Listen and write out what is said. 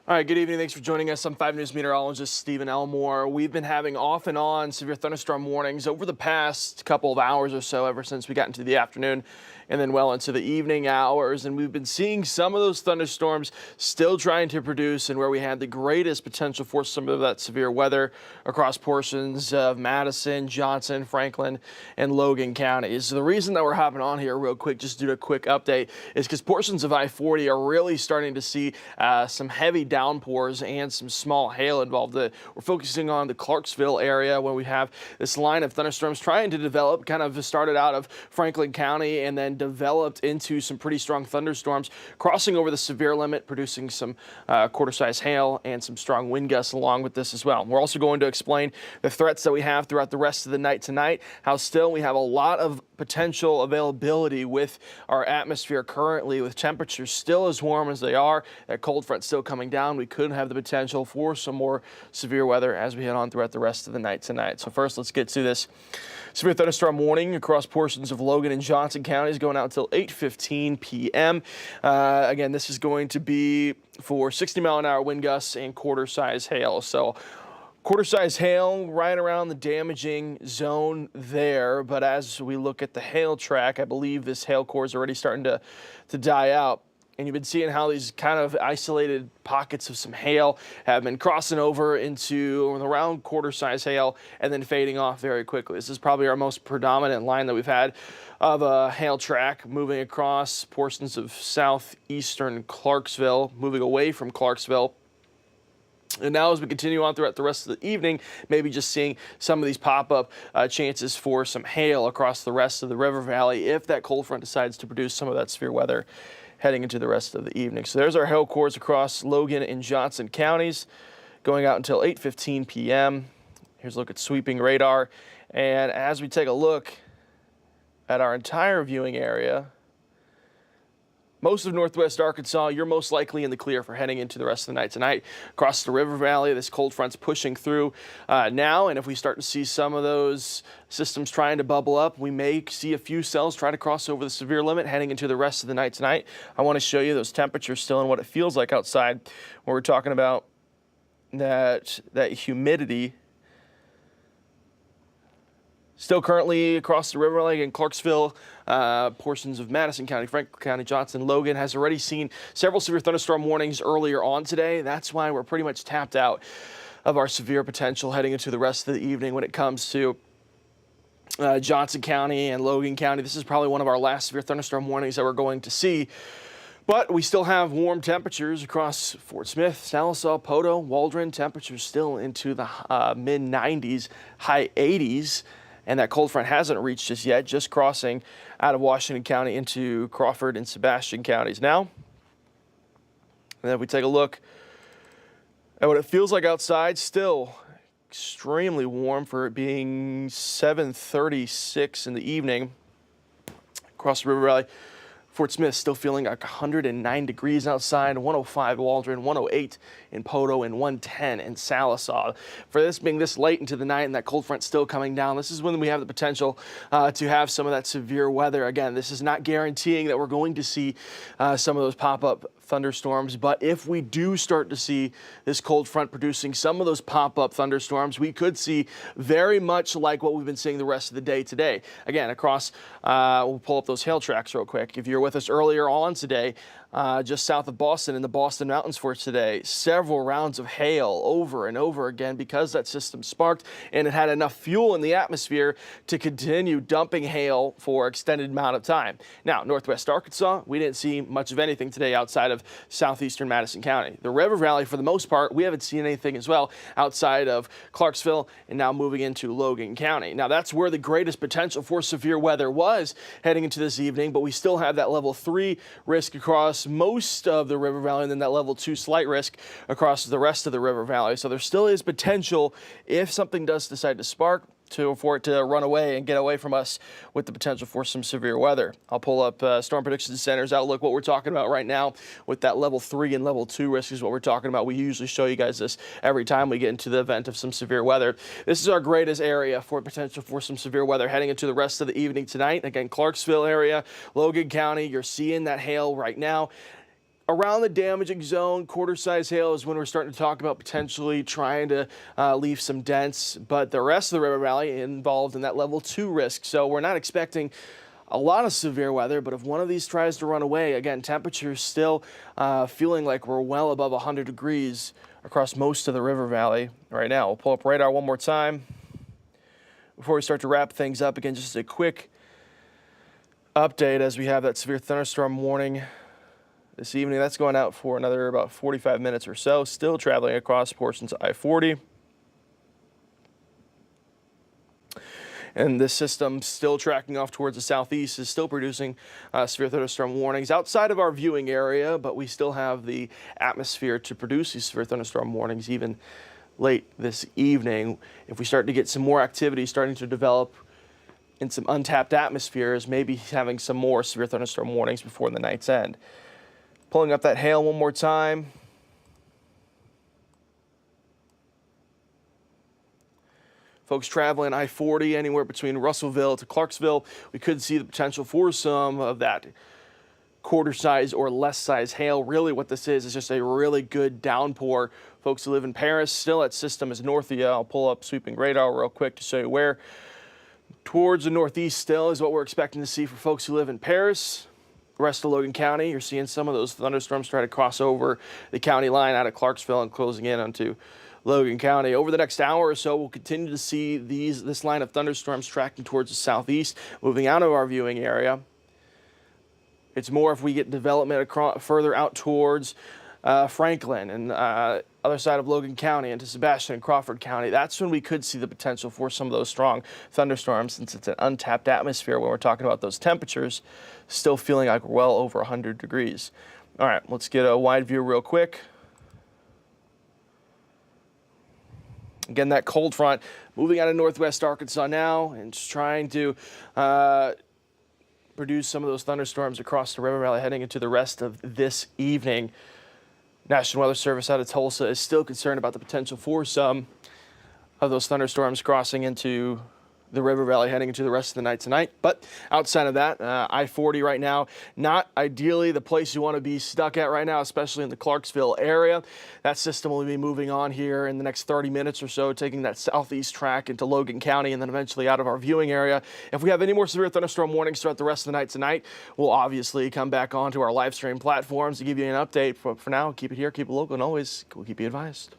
All right, good evening. Thanks for joining us. I'm 5 News meteorologist Stephen Elmore. We've been having off and on severe thunderstorm warnings over the past couple of hours or so, ever since we got into the afternoon and then well into the evening hours. And we've been seeing some of those thunderstorms still trying to produce, and where we had the greatest potential for some of that severe weather across portions of Madison, Johnson, Franklin, and Logan counties. So the reason that we're hopping on here real quick, just to do a quick update, is because portions of I-40 are really starting to see some heavy downpours and some small hail involved. We're focusing on the Clarksville area, where we have this line of thunderstorms trying to develop. Kind of started out of Franklin County and then developed into some pretty strong thunderstorms, crossing over the severe limit, producing some quarter-size hail and some strong wind gusts along with this as well. We're also going to explain the threats that we have throughout the rest of the night tonight, how still we have a lot of potential availability with our atmosphere currently, with temperatures still as warm as they are, that cold front still coming down. We could have the potential for some more severe weather as we head on throughout the rest of the night tonight. So first, let's get to this severe thunderstorm warning across portions of Logan and Johnson counties going out until 8:15 p.m. Again, this is going to be for 60-mile-an-hour wind gusts and quarter-size hail. So quarter-size hail right around the damaging zone there. But as we look at the hail track, I believe this hail core is already starting to die out. And you've been seeing how these kind of isolated pockets of some hail have been crossing over into around quarter-size hail and then fading off very quickly. This is probably our most predominant line that we've had of a hail track moving across portions of southeastern Clarksville, moving away from Clarksville. And now as we continue on throughout the rest of the evening, maybe just seeing some of these pop-up chances for some hail across the rest of the river valley if that cold front decides to produce some of that severe weather heading into the rest of the evening. So there's our hail cores across Logan and Johnson counties going out until 8:15 p.m. Here's a look at sweeping radar. And as we take a look at our entire viewing area, most of northwest Arkansas, you're most likely in the clear for heading into the rest of the night tonight. Across the river valley, this cold front's pushing through now, and if we start to see some of those systems trying to bubble up, we may see a few cells try to cross over the severe limit heading into the rest of the night tonight. I want to show you those temperatures still and what it feels like outside, where we're talking about that humidity. Still currently across the river valley in Clarksville, portions of Madison County, Franklin County, Johnson, Logan has already seen several severe thunderstorm warnings earlier on today. That's why we're pretty much tapped out of our severe potential heading into the rest of the evening when it comes to Johnson County and Logan County. This is probably one of our last severe thunderstorm warnings that we're going to see. But we still have warm temperatures across Fort Smith, Sallisaw, Poto, Waldron. Temperatures still into the mid-90s, high 80s. And that cold front hasn't reached just yet, just crossing out of Washington County into Crawford and Sebastian counties now. And then if we take a look at what it feels like outside, still extremely warm for it being 7:36 in the evening across the river valley. Fort Smith still feeling like 109 degrees outside, 105 Waldron, 108 in Poto, and 110 in Sallisaw. For this being this late into the night and that cold front still coming down, this is when we have the potential to have some of that severe weather. Again, this is not guaranteeing that we're going to see some of those pop-up thunderstorms, but if we do start to see this cold front producing some of those pop-up thunderstorms, we could see very much like what we've been seeing the rest of the day today. Again, across, we'll pull up those hail tracks real quick. If you're with us earlier on today, just south of Boston in the Boston Mountains for today, several rounds of hail over and over again because that system sparked and it had enough fuel in the atmosphere to continue dumping hail for extended amount of time. Now, northwest Arkansas, we didn't see much of anything today outside of southeastern Madison County. The river valley, for the most part, we haven't seen anything as well outside of Clarksville and now moving into Logan County. Now, that's where the greatest potential for severe weather was heading into this evening, but we still have that level 3 risk across most of the river valley and then that level 2 slight risk across the rest of the river valley. So there still is potential if something does decide to spark for it to run away and get away from us with the potential for some severe weather. I'll pull up Storm Prediction Center's outlook. What we're talking about right now with that level 3 and level 2 risk is what we're talking about. We usually show you guys this every time we get into the event of some severe weather. This is our greatest area for potential for some severe weather heading into the rest of the evening tonight. Again, Clarksville area, Logan County, you're seeing that hail right now. around the damaging zone, quarter-size hail is when we're starting to talk about potentially trying to leave some dents, but the rest of the river valley involved in that level 2 risk. So we're not expecting a lot of severe weather, but if one of these tries to run away, again, temperatures still feeling like we're well above 100 degrees across most of the river valley right now. We'll pull up radar one more time before we start to wrap things up. Again, just a quick update as we have that severe thunderstorm warning this evening. That's going out for another about 45 minutes or so, still traveling across portions of I-40. And this system still tracking off towards the southeast is still producing severe thunderstorm warnings outside of our viewing area, but we still have the atmosphere to produce these severe thunderstorm warnings even late this evening. If we start to get some more activity starting to develop in some untapped atmospheres, maybe having some more severe thunderstorm warnings before the night's end. Pulling up that hail one more time. Folks traveling I-40 anywhere between Russellville to Clarksville, we could see the potential for some of that quarter-size or less size hail. Really what this is just a really good downpour. Folks who live in Paris, still that system is north of you. I'll pull up sweeping radar real quick to show you where. Towards the northeast still is what we're expecting to see for folks who live in Paris. The rest of Logan County, you're seeing some of those thunderstorms try to cross over the county line out of Clarksville and closing in onto Logan County. Over the next hour or so, we'll continue to see this line of thunderstorms tracking towards the southeast, moving out of our viewing area. It's more if we get development further out towards Franklin and other side of Logan County into Sebastian and Crawford County. That's when we could see the potential for some of those strong thunderstorms, since it's an untapped atmosphere when we're talking about those temperatures still feeling like we're well over 100 degrees. All right, let's get a wide view real quick. Again, that cold front moving out of northwest Arkansas now and just trying to produce some of those thunderstorms across the river valley heading into the rest of this evening. National Weather Service out of Tulsa is still concerned about the potential for some of those thunderstorms crossing into the river valley heading into the rest of the night tonight. But outside of that, I-40 right now, not ideally the place you want to be stuck at right now, especially in the Clarksville area. That system will be moving on here in the next 30 minutes or so, taking that southeast track into Logan County and then eventually out of our viewing area. If we have any more severe thunderstorm warnings throughout the rest of the night tonight, we'll obviously come back onto our live stream platforms to give you an update. For now, keep it here, keep it local, and always we'll keep you advised.